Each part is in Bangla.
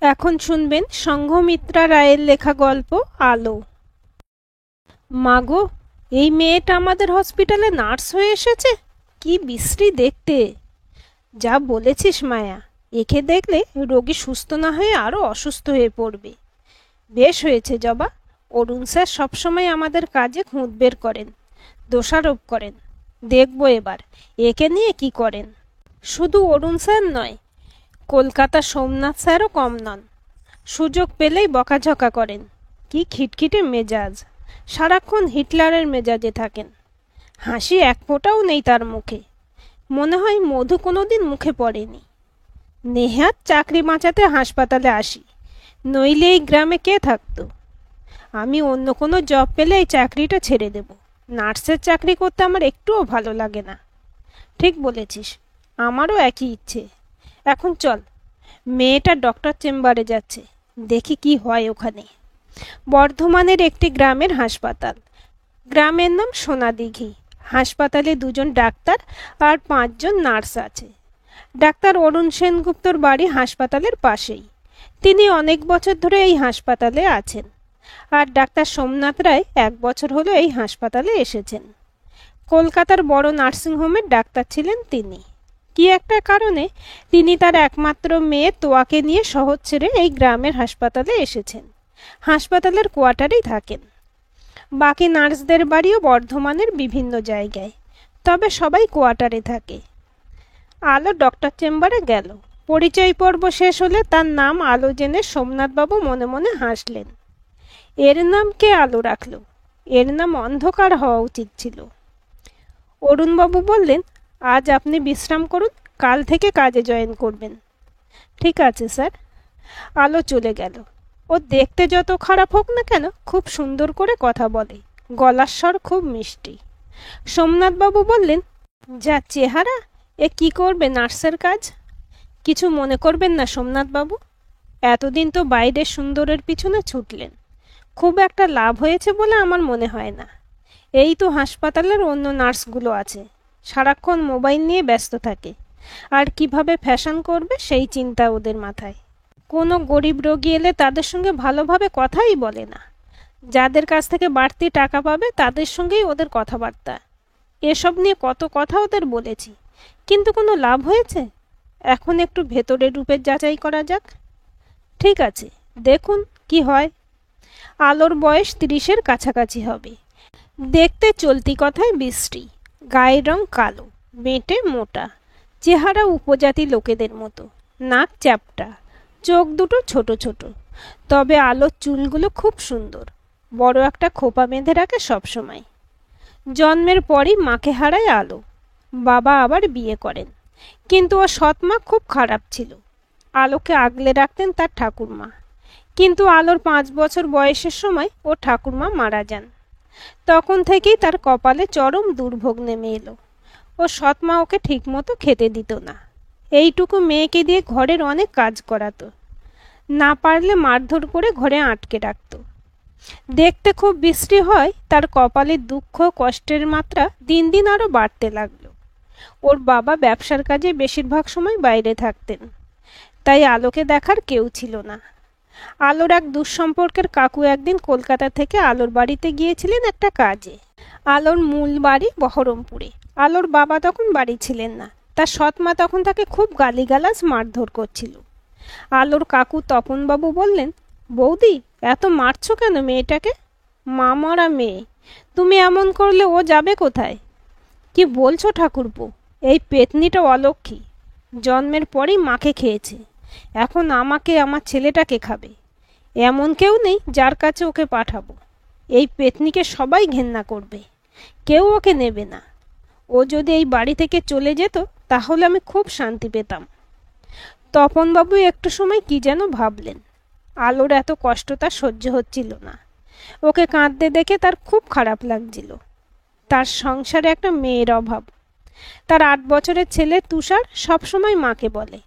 এখন শুনবেন সংঘমিত্রা রায়ের লেখা গল্প আলো। মাগো, এই মেয়েটা আমাদের হসপিটালে নার্স হয়ে এসেছে। কি বিশ্রী দেখতে! যা বলেছিস মায়া, একে দেখলে রোগী সুস্থ না হয়ে আরো অসুস্থ হয়ে পড়বে। বেশ হয়েছে জবা, অরুণ স্যার সবসময় আমাদের কাজে খুঁত বের করেন, দোষারোপ করেন। দেখব এবার একে নিয়ে কি করেন। শুধু অরুণ স্যার নয়, কলকাতা সোমনাথ স্যারও কম নন। সুযোগ পেলেই বকাঝকা করেন। কি খিটখিটে মেজাজ, সারাক্ষণ হিটলারের মেজাজে থাকেন। হাসি এক ফোঁটাও নেই তার মুখে, মনে হয় মধু কোনোদিন মুখে পড়েনি। নেহাত চাকরি বাঁচাতে হাসপাতালে আসি, নইলে এই গ্রামে কে থাকতো। আমি অন্য কোনো জব পেলে এই চাকরিটা ছেড়ে দেব। নার্সের চাকরি করতে আমার একটুও ভালো লাগে না। ঠিক বলেছিস, আমারও একই ইচ্ছে। এখন চল, মেয়েটা ডক্টর চেম্বারে যাচ্ছে, দেখি কি হয় ওখানে। বর্ধমানের একটি গ্রামের হাসপাতাল। গ্রামের নাম সোনাদিঘি। হাসপাতালে 2জন ডাক্তার আর 5জন নার্স আছে। ডাক্তার অরুণ সেনগুপ্তর বাড়ি হাসপাতালের পাশেই। তিনি অনেক বছর ধরে এই হাসপাতালে আছেন। আর ডাক্তার সোমনাথ রায় 1 বছর হলো এই হাসপাতালে এসেছেন। কলকাতার বড় নার্সিংহোমের ডাক্তার ছিলেন তিনি। কি একটা কারণে তিনি তার একমাত্র মেয়ে তোয়াকে নিয়ে শহর ছেড়ে এই গ্রামের হাসপাতালে এসেছেন। হাসপাতালের কোয়ার্টারেই থাকেন। বাকি নার্সদের বাড়িও বর্ধমানের বিভিন্ন জায়গায়, তবে সবাই কোয়ার্টারে থাকে। আলো ডক্টর চেম্বারে গেল। পরিচয় পর্ব শেষ হলে তার নাম আলো জেনে সোমনাথবাবু মনে মনে হাসলেন। এর নাম কে আলো রাখল? এর নাম অন্ধকার হওয়া উচিত ছিল। অরুণবাবু বললেন, আজ আপনি বিশ্রাম করুন, কাল থেকে কাজে জয়েন করবেন। ঠিক আছে স্যার। আলো চলে গেল। ও দেখতে যত খারাপ হোক না কেন খুব সুন্দর করে কথা বলে, গলার স্বর খুব মিষ্টি। সোমনাথবাবু বললেন, যা চেহারা, এ কি করবে নার্সের কাজ? কিছু মনে করবেন না সোমনাথবাবু, এতদিন তো বাইরের সুন্দরের পিছনে ছুটলেন, খুব একটা লাভ হয়েছে বলে আমার মনে হয় না। এই তো হাসপাতালের অন্য নার্সগুলো আছে, সারাক্ষণ মোবাইল নিয়ে ব্যস্ত থাকে, আর কিভাবে ফ্যাশন করবে সেই চিন্তা ওদের মাথায়। কোনো গরিব রোগী এলে তাদের সঙ্গে ভালোভাবে কথাই বলে না। যাদের কাছ থেকে বাড়তি টাকা পাবে তাদের সঙ্গেই ওদের কথাবার্তা। এসব নিয়ে কত কথা ওদের বলেছি, কিন্তু কোনো লাভ হয়েছে? এখন একটু ভেতরের রূপের যাচাই করা যাক। ঠিক আছে, দেখুন কি হয়। আলোর বয়স 30-এর কাছাকাছি হবে। দেখতে চলতি কথায় বিশ্রী, গায়ের রং কালো, বেঁটে মোটা, চেহারা উপজাতি লোকেদের মতো, নাক চ্যাপ্টা, চোখ দুটো ছোট ছোট। তবে আলোর চুলগুলো খুব সুন্দর, বড় একটা খোপা বেঁধে রাখে সবসময়। জন্মের পরই মাকে হারায় আলো। বাবা আবার বিয়ে করেন, কিন্তু ওর সৎ মা খুব খারাপ ছিল। আলোকে আগলে রাখতেন তার ঠাকুরমা, কিন্তু আলোর 5 বছর বয়সের সময় ও ঠাকুরমা মারা যান। তখন থেকেই তার কপালে চরম দুর্ভোগ নেমে এলো। ও সৎ মা ওকে ঠিকমতো খেতে দিত না। এইটুকু মেয়েকে দিয়ে ঘরের অনেক কাজ করাতো, না পারলে মারধর করে ঘরে আটকে রাখত। দেখতে খুব বিশ্রী হয়, তার কপালে দুঃখ কষ্টের মাত্রা দিন দিন আরো বাড়তে লাগলো। ওর বাবা ব্যবসার কাজে বেশিরভাগ সময় বাইরে থাকতেন, তাই আলোকে দেখার কেউ ছিল না। আলোর এক দুঃসম্পর্কের কাকু একদিন কলকাতা থেকে আলোর বাড়িতে গিয়েছিলেন একটা কাজে। আলোর মূল বাড়ি বহরমপুরে। আলোর বাবা তখন বাড়ি ছিলেন না, তার সৎ মা তখন তাকে খুব গালিগালাজ মারধর করছিল। আলোর কাকু তপনবাবু বললেন, বৌদি, এত মারছো কেন মেয়েটাকে? মা মরা মেয়ে, তুমি এমন করলে ও যাবে কোথায়? কি বলছো ঠাকুরপো, এই পেতনিটা অলক্ষী, জন্মের পরই মাকে খেয়েছে, এখন আমাকে আমার ছেলেটাকে খাবে। এমন কেউ নেই যার কাছে ওকে পাঠাবো। এই পেতনিকে সবাই ঘেন্না করবে, কেউ ওকে নেবে না। ও যদি এই বাড়ি থেকে চলে যেত তাহলে আমি খুব শান্তি পেতাম। তপনবাবু একটু সময় কি যেন ভাবলেন। আলোর এত কষ্ট তার সহ্য হচ্ছিল না। ওকে কাঁদতে দেখে তার খুব খারাপ লাগছিল। তার সংসারে একটা মেয়ের অভাব। তার 8 বছরের ছেলে তুষার সবসময় মাকে বলে,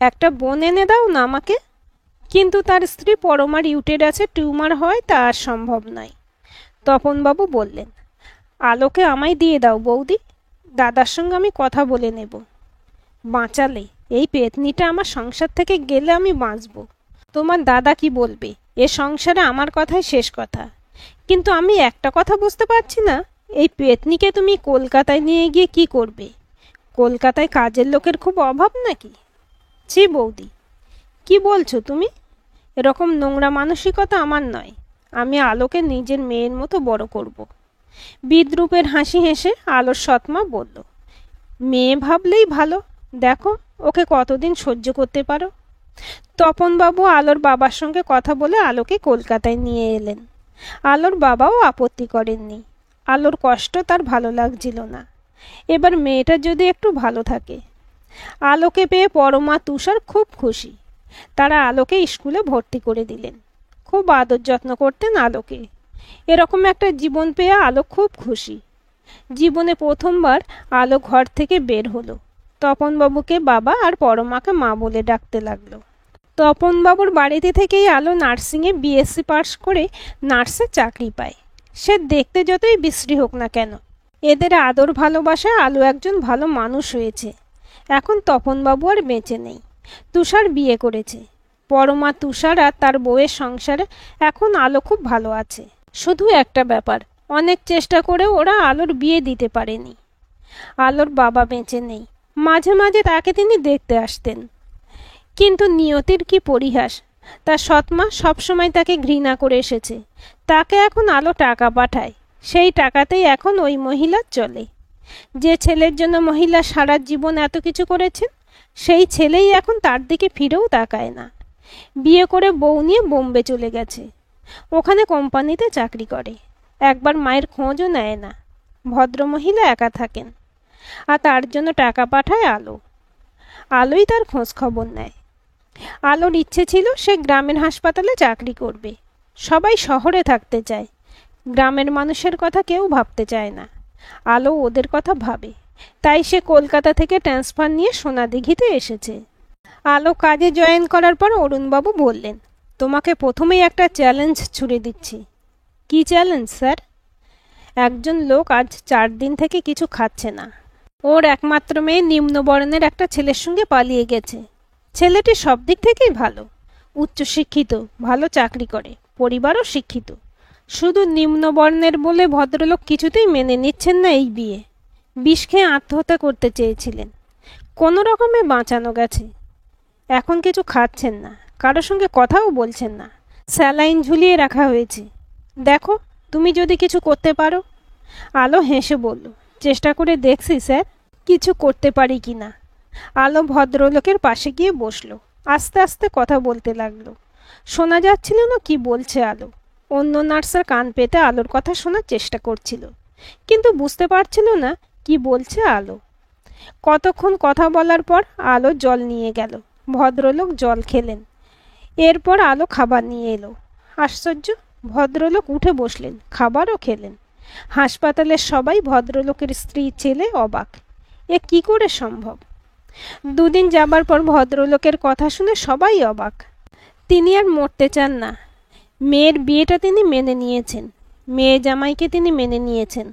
একটা বোন এনে দাও না আমাকে। কিন্তু তার স্ত্রী পরমার ইউটেরাসে টিউমার হয়, তা আর সম্ভব নয়। তপনবাবু বললেন, আলোকে আমায় দিয়ে দাও বৌদি, দাদার সঙ্গে আমি কথা বলে নেব। বাঁচালে, এই পেতনিটা আমার সংসার থেকে গেলে আমি বাঁচব। তোমার দাদা কি বলবে, এ সংসারে আমার কথাই শেষ কথা। কিন্তু আমি একটা কথা বুঝতে পারছি না, এই পেতনিকে তুমি কলকাতায় নিয়ে গিয়ে কি করবে? কলকাতায় কাজের লোকের খুব অভাব নাকি? ছি বৌদি, কি বলছো তুমি? এরকম নোংরা মানসিকতা আমার নয়। আমি আলোকে নিজের মেয়ের মতো বড় করব। বিদ্রূপের হাসি হেসে আলোর সৎমা বলল, মেয়ে ভাবলেই ভালো। দেখো ওকে কতদিন সহ্য করতে পারো। তপনবাবু আলোর বাবার সঙ্গে কথা বলে আলোকে কলকাতায় নিয়ে এলেন। আলোর বাবাও আপত্তি করেননি। আলোর কষ্ট তার ভালো লাগছিল না। এবার মেয়েটা যদি একটু ভালো থাকে। আলোকে পেয়ে পরমা তুষার খুব খুশি। তারা আলোকে স্কুলে ভর্তি করে দিলেন। খুব আদর যত্ন করতেন আলোকে। এরকম একটা জীবন পেয়ে আলো খুব খুশি। জীবনে প্রথমবার আলো ঘর থেকে বের হলো। তপনবাবুকে বাবা আর পরমাকে মা বলে ডাকতে লাগলো। তপনবাবুর বাড়িতে থেকেই আলো নার্সিংয়ে বিএসসি পাস করে নার্সের চাকরি পায়। সে দেখতে যতই বিশ্রী হোক না কেন, এদের আদর ভালোবাসায় আলো একজন ভালো মানুষ হয়েছে। এখন তপনবাবু আর বেঁচে নেই। তুষার বিয়ে করেছে। পরমা তুষার আর তার বউয়ের সংসারে এখন আলো খুব ভালো আছে। শুধু একটা ব্যাপার, অনেক চেষ্টা করে ওরা আলোর বিয়ে দিতে পারেনি। আলোর বাবা বেঁচে নেই। মাঝে মাঝে তাকে তিনি দেখতে আসতেন। কিন্তু নিয়তির কি পরিহাস, তার সৎমা সবসময় তাকে ঘৃণা করে এসেছে। তাকে এখন আলো টাকা পাঠায়। সেই টাকাতেই এখন ওই মহিলার চলে। যে ছেলের জন্য মহিলা সারা জীবন এত কিছু করেছেন, সেই ছেলেই এখন তার দিকে ফিরেও তাকায় না। বিয়ে করে বউ নিয়ে বোম্বে চলে গেছে। ওখানে কোম্পানিতে চাকরি করে। একবার মায়ের খোঁজও নেয় না। ভদ্রমহিলা একা থাকেন, আর তার জন্য টাকা পাঠায় আলো। আলোই তার খোঁজ খবর নেয়। আলোর ইচ্ছে ছিল সে গ্রামের হাসপাতালে চাকরি করবে। সবাই শহরে থাকতে চায়, গ্রামের মানুষের কথা কেউ ভাবতে চায় না। আলো ওদের কথা ভাবে। তাই সে কলকাতা থেকে ট্রান্সফার নিয়ে সোনাদিঘিতে এসেছে। আলো কাজে জয়েন করার পর অরুণবাবু বললেন, তোমাকে প্রথমেই একটা চ্যালেঞ্জ ছুড়ে দিচ্ছি। কি চ্যালেঞ্জ স্যার? একজন লোক আজ 4 দিন থেকে কিছু খাচ্ছে না। ওর একমাত্র মেয়ে নিম্নবর্ণের একটা ছেলের সঙ্গে পালিয়ে গেছে। ছেলেটি সব দিক থেকেই ভালো, উচ্চশিক্ষিত, ভালো চাকরি করে, পরিবারও শিক্ষিত। শুধু নিম্নবর্ণের বলে ভদ্রলোক কিছুতেই মেনে নিচ্ছেন না এই বিয়ে। বিষ খেয়ে আত্মহত্যা করতে চেয়েছিলেন, কোনো রকমে বাঁচানো গেছে। এখন কিছু খাচ্ছেন না, কারোর সঙ্গে কথাও বলছেন না। স্যালাইন ঝুলিয়ে রাখা হয়েছে। দেখো তুমি যদি কিছু করতে পারো। আলো হেসে বলল, চেষ্টা করে দেখছি স্যার, কিছু করতে পারি কি না। আলো ভদ্রলোকের পাশে গিয়ে বসলো। আস্তে আস্তে কথা বলতে লাগলো। শোনা যাচ্ছিল না কি বলছে আলো। অন্য নার্সের কান পেতে আলোর কথা শোনার চেষ্টা করছিল, কিন্তু বুঝতে পারছিল না কি বলছে আলো। কতক্ষণ কথা বলার পর আলো জল নিয়ে গেল। ভদ্রলোক জল খেলেন। এরপর আলো খাবার নিয়ে এলো। আশ্চর্য, ভদ্রলোক উঠে বসলেন, খাবারও খেলেন। হাসপাতালের সবাই, ভদ্রলোকের স্ত্রী ছেলে অবাক। এ কি করে সম্ভব? 2 দিন যাবার পর ভদ্রলোকের কথা শুনে সবাই অবাক। তিনি আর মরতে চান না। মেয়ের বিয়েটা তিনি মেনে নিয়েছেন। মেয়ে জামাইকে তিনি মেনে নিয়েছেন।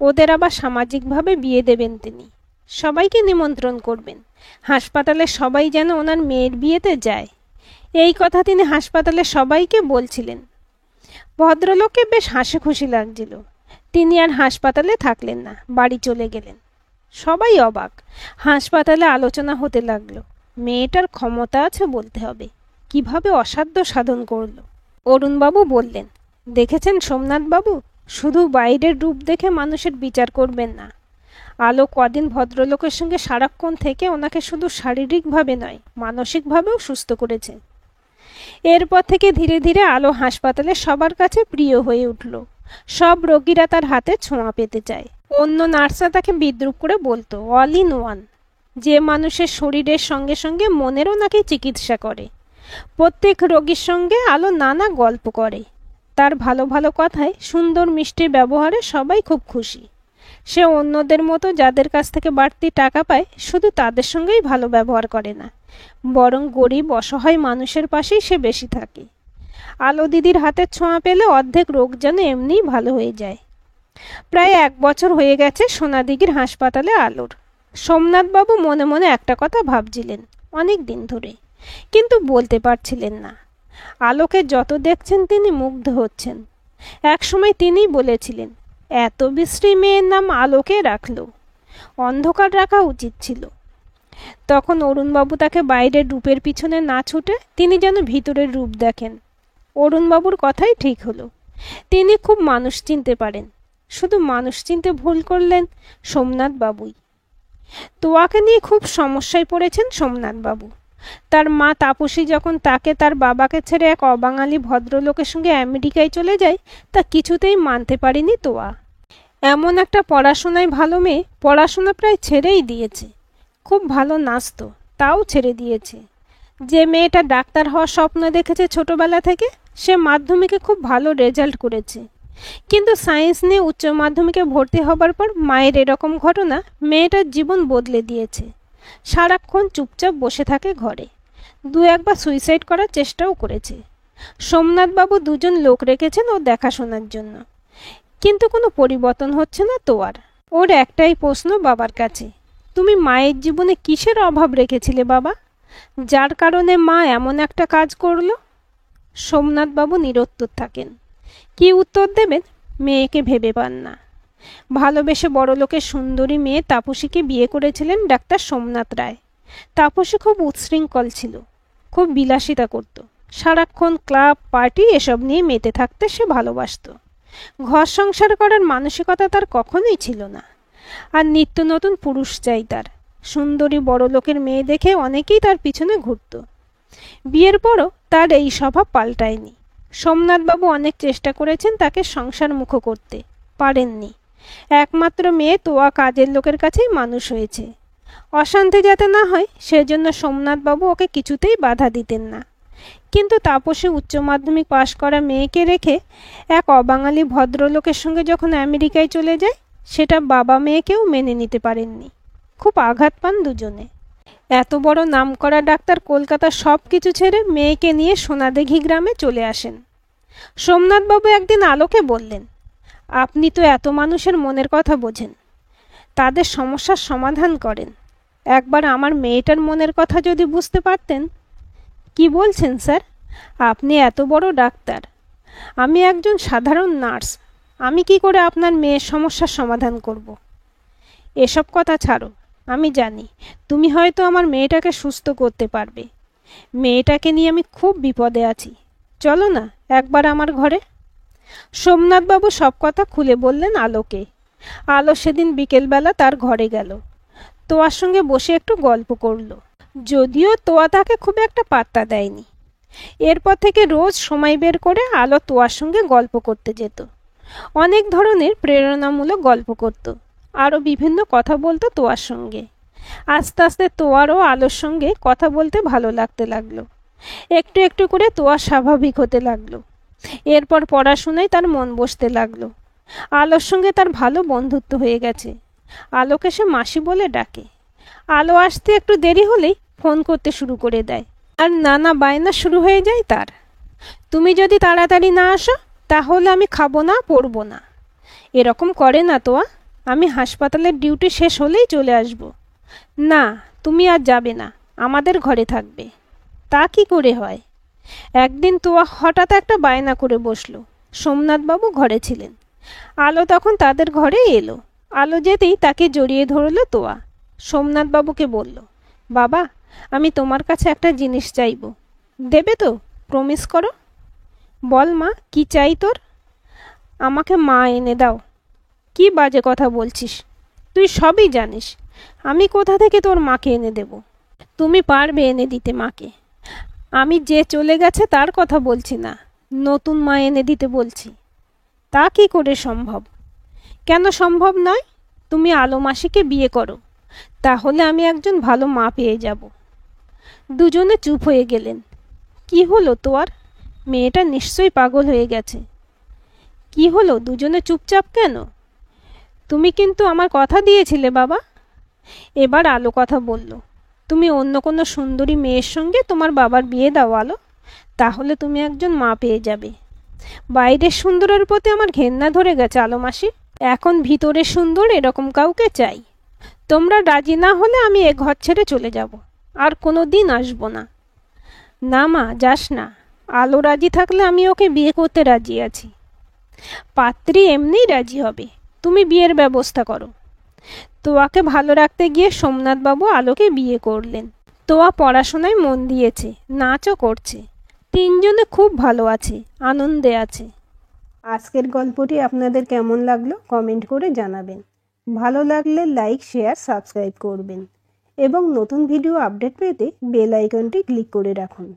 ওদের আবার সামাজিকভাবে বিয়ে দেবেন তিনি। সবাইকে নিমন্ত্রণ করবেন। হাসপাতালে সবাই যেন ওনার মেয়ের বিয়েতে যায়, এই কথা তিনি হাসপাতালে সবাইকে বলছিলেন। ভদ্রলোককে বেশ হাসি খুশি লাগছিল। তিনি আর হাসপাতালে থাকলেন না, বাড়ি চলে গেলেন। সবাই অবাক। হাসপাতালে আলোচনা হতে লাগলো। মেয়েটার ক্ষমতা আছে বলতে হবে। কিভাবে অসাধ্য সাধন করলো। অরুণবাবু বললেন, দেখেছেন সোমনাথবাবু, শুধু বাইরের রূপ দেখে মানুষের বিচার করবেন না। আলো কদিন ভদ্রলোকের সঙ্গে সারাক্ষণ থেকে ওনাকে শুধু শারীরিকভাবে নয়, মানসিকভাবেও সুস্থ করেছে। এরপর থেকে ধীরে ধীরে আলো হাসপাতালে সবার কাছে প্রিয় হয়ে উঠল। সব রোগীরা তার হাতে ছোঁয়া পেতে চায়। অন্য নার্সরা তাকে বিদ্রূপ করে বলতো অল ইন ওয়ান, যে মানুষের শরীরের সঙ্গে সঙ্গে মনেরও নাকি চিকিৎসা করে। প্রত্যেক রোগীর সঙ্গে আলো নানা গল্প করে। তার ভালো ভালো কথায়, সুন্দর মিষ্টি ব্যবহারে সবাই খুব খুশি। সে অন্যদের মতো যাদের কাছ থেকে বাড়তি টাকা পায় শুধু তাদের সঙ্গেই ভালো ব্যবহার করে না, বরং গরিব অসহায় মানুষের পাশেই সে বেশি থাকে। আলো দিদির হাতের ছোঁয়া পেলে অর্ধেক রোগ যেন এমনিই ভালো হয়ে যায়। প্রায় 1 বছর হয়ে গেছে সোনাদিঘির হাসপাতালে আলোর। সোমনাথবাবু মনে মনে একটা কথা ভাবছিলেন অনেক দিন ধরে, কিন্তু বলতে পারছিলেন না। আলোকে যত দেখছেন তিনি মুগ্ধ হচ্ছেন। একসময় তিনিই বলেছিলেন, এত বিশ্রী মেয়ের নাম আলোকে রাখল, অন্ধকার রাখা উচিত ছিল। তখন অরুণবাবু তাকে বাইরের রূপের পিছনে না ছুটে তিনি যেন ভিতরের রূপ দেখেন। অরুণবাবুর কথাই ঠিক হলো, তিনি খুব মানুষ চিনতে পারেন। শুধু মানুষ চিনতে ভুল করলেন সোমনাথ বাবুই। তোয়াকে নিয়ে খুব সমস্যায় পড়েছেন সোমনাথ বাবু। তার মা তাপসী যখন তাকে তার বাবাকে ছেড়ে এক অবাঙালি ভদ্রলোকের সঙ্গে আমেরিকায় চলে যায়, তা কিছুতেই মানতে পারেনি তোয়া। এমন একটা পড়াশোনায় ভালো মেয়ে, পড়াশোনা প্রায় ছেড়েই দিয়েছে। খুব ভালো নাচত, তাও ছেড়ে দিয়েছে। যে মেয়েটা ডাক্তার হওয়ার স্বপ্ন দেখেছে ছোটবেলা থেকে, সে মাধ্যমিকে খুব ভালো রেজাল্ট করেছে, কিন্তু সায়েন্স নিয়ে উচ্চ মাধ্যমিকে ভর্তি হবার পর মায়ের এরকম ঘটনা মেয়েটার জীবন বদলে দিয়েছে। সারাক্ষণ চুপচাপ বসে থাকে ঘরে, দু একবার সুইসাইড করার চেষ্টাও করেছে। সোমনাথবাবু দুজন লোক রেখেছেন ও দেখাশোনার জন্য, কিন্তু কোনো পরিবর্তন হচ্ছে না তোয়ার। ওর একটাই প্রশ্ন বাবার কাছে, তুমি মায়ের জীবনে কিসের অভাব রেখেছিলে বাবা, যার কারণে মা এমন একটা কাজ করলো? সোমনাথবাবু নিরুত্তর থাকেন। কি উত্তর দেবেন মেয়েকে ভেবে পান না। ভালোবেসে বড়লোকের সুন্দরী মেয়ে তাপসীকে বিয়ে করেছিলেন ডাক্তার সোমনাথ রায়। তাপসী খুব উচ্ছৃঙ্খল ছিল, খুব বিলাসিতা করত, সারাক্ষণ ক্লাব পার্টি এসব নিয়ে মেতে থাকতে সে ভালোবাসত। ঘর সংসার করার মানসিকতা তার কখনোই ছিল না। আর নিত্য নতুন পুরুষ চাই তার। সুন্দরী বড়লোকের মেয়ে দেখে অনেকেই তার পিছনে ঘুরত। বিয়ের পরও তার এই স্বভাব পাল্টায়নি। সোমনাথবাবু অনেক চেষ্টা করেছেন তাকে সংসারমুখ করতে, পারেননি। একমাত্র মেয়ে তোয়া কাজের লোকের কাছেই মানুষ হয়েছে। অশান্তি যাতে না হয় সেজন্য সোমনাথবাবু ওকে কিছুতেই বাধা দিতেন না। কিন্তু তাপসী উচ্চ মাধ্যমিক পাশ করা মেয়েকে রেখে এক অবাঙালি ভদ্রলোকের সঙ্গে যখন আমেরিকায় চলে যায়, সেটা বাবা মেয়েকেও মেনে নিতে পারেননি। খুব আঘাত পান দুজনে। এত বড় নামকরা ডাক্তার কলকাতার সব কিছু ছেড়ে মেয়েকে নিয়ে সোনাদিঘি গ্রামে চলে আসেন। সোমনাথবাবু একদিন আলোকে বললেন, আপনি তো এত মানুষের মনের কথা বোঝেন, তাদের সমস্যার সমাধান করেন, একবার আমার মেয়েটার মনের কথা যদি বুঝতে পারতেন। কি বলছেন স্যার, আপনি এত বড় ডাক্তার, আমি একজন সাধারণ নার্স, আমি কি করে আপনার মেয়ের সমস্যার সমাধান করব? এসব কথা ছাড়ো, আমি জানি তুমি হয়তো আমার মেয়েটাকে সুস্থ করতে পারবে। মেয়েটাকে নিয়ে আমি খুব বিপদে আছি, চলো না একবার আমার ঘরে। সোমনাথবাবু সব কথা খুলে বললেন আলোকে। আলো সেদিন বিকেলবেলা তার ঘরে গেল, তোয়ার সঙ্গে বসে একটু গল্প করল। যদিও তোয়া তাকে খুব একটা পাত্তা দেয়নি। এরপর থেকে রোজ সময় বের করে আলো তোয়ার সঙ্গে গল্প করতে যেত। অনেক ধরনের প্রেরণামূলক গল্প করত, আরও বিভিন্ন কথা বলতো তোয়ার সঙ্গে। আস্তে আস্তে তোয়ারও আলোর সঙ্গে কথা বলতে ভালো লাগতে লাগলো। একটু একটু করে তোয়া স্বাভাবিক হতে লাগলো। এরপর পড়াশোনায় তার মন বসতে লাগলো। আলোর সঙ্গে তার ভালো বন্ধুত্ব হয়ে গেছে। আলোকে সে মাসি বলে ডাকে। আলো আসতে একটু দেরি হলেই ফোন করতে শুরু করে দেয়, আর নানা বায়না শুরু হয়ে যায় তার। তুমি যদি তাড়াতাড়ি না আসো তাহলে আমি খাবো না, পড়বো না। এরকম করে না তোয়া, আমি হাসপাতালের ডিউটি শেষ হলেই চলে আসব। না, তুমি আর যাবে না, আমাদের ঘরে থাকবে। তা কি করে হয়? একদিন তোয়া হঠাৎ একটা বায়না করে বসলো। সোমনাথবাবু ঘরে ছিলেন। আলো তখন তাদের ঘরে এলো। আলো যেতেই তাকে জড়িয়ে ধরল তোয়া। সোমনাথবাবুকে বলল, বাবা, আমি তোমার কাছে একটা জিনিস চাইব, দেবে তো? প্রমিস করো। বল মা, কি চাই তোর? আমাকে মা এনে দাও। কি বাজে কথা বলছিস, তুই সবই জানিস, আমি কোথা থেকে তোর মাকে এনে দেব? তুমি পারবে এনে দিতে মাকে? আমি যে চলে গেছে তার কথা বলছি না, নতুন মা এনে দিতে বলছি। তা কি করে সম্ভব? কেন সম্ভব নয়? তুমি আলো মাসিকে বিয়ে করো, তাহলে আমি একজন ভালো মা পেয়ে যাব। দুজনে চুপ হয়ে গেলেন। কি হলো তোয়ার? মেয়েটা নিশ্চয়ই পাগল হয়ে গেছে। কি হলো, দুজনে চুপচাপ কেন? তুমি কিন্তু আমার কথা দিয়েছিলে বাবা। এবার আলো কথা বলল, তুমি অন্য কোনো সুন্দরী মেয়ের সঙ্গে তোমার বাবার বিয়ে দাও আলো, তাহলে তুমি একজন মা পেয়ে যাবে। বাইরের সুন্দরের প্রতি আমার ঘেন্না ধরে গেছে আলো মাসি, এখন ভিতরের সুন্দর এরকম কাউকে চাই। তোমরা রাজি না হলে আমি এ ঘর ছেড়ে চলে যাব, আর কোনো দিন আসবো না। না মা, যাস না, আলো রাজি থাকলে আমি ওকে বিয়ে করতে রাজি আছি। পাত্রী এমনিই রাজি হবে, তুমি বিয়ের ব্যবস্থা করো। তোয়াকে ভালো রাখতে গিয়ে সোমনাথবাবু আলোকে বিয়ে করলেন। তোয়া পড়াশোনায় মন দিয়েছে, নাচও করছে। তিনজনে খুব ভালো আছে, আনন্দে আছে। আজকের গল্পটি আপনাদের কেমন লাগলো কমেন্ট করে জানাবেন। ভালো লাগলে লাইক, শেয়ার, সাবস্ক্রাইব করবেন এবং নতুন ভিডিও আপডেট পেতে বেল আইকনটি ক্লিক করে রাখুন।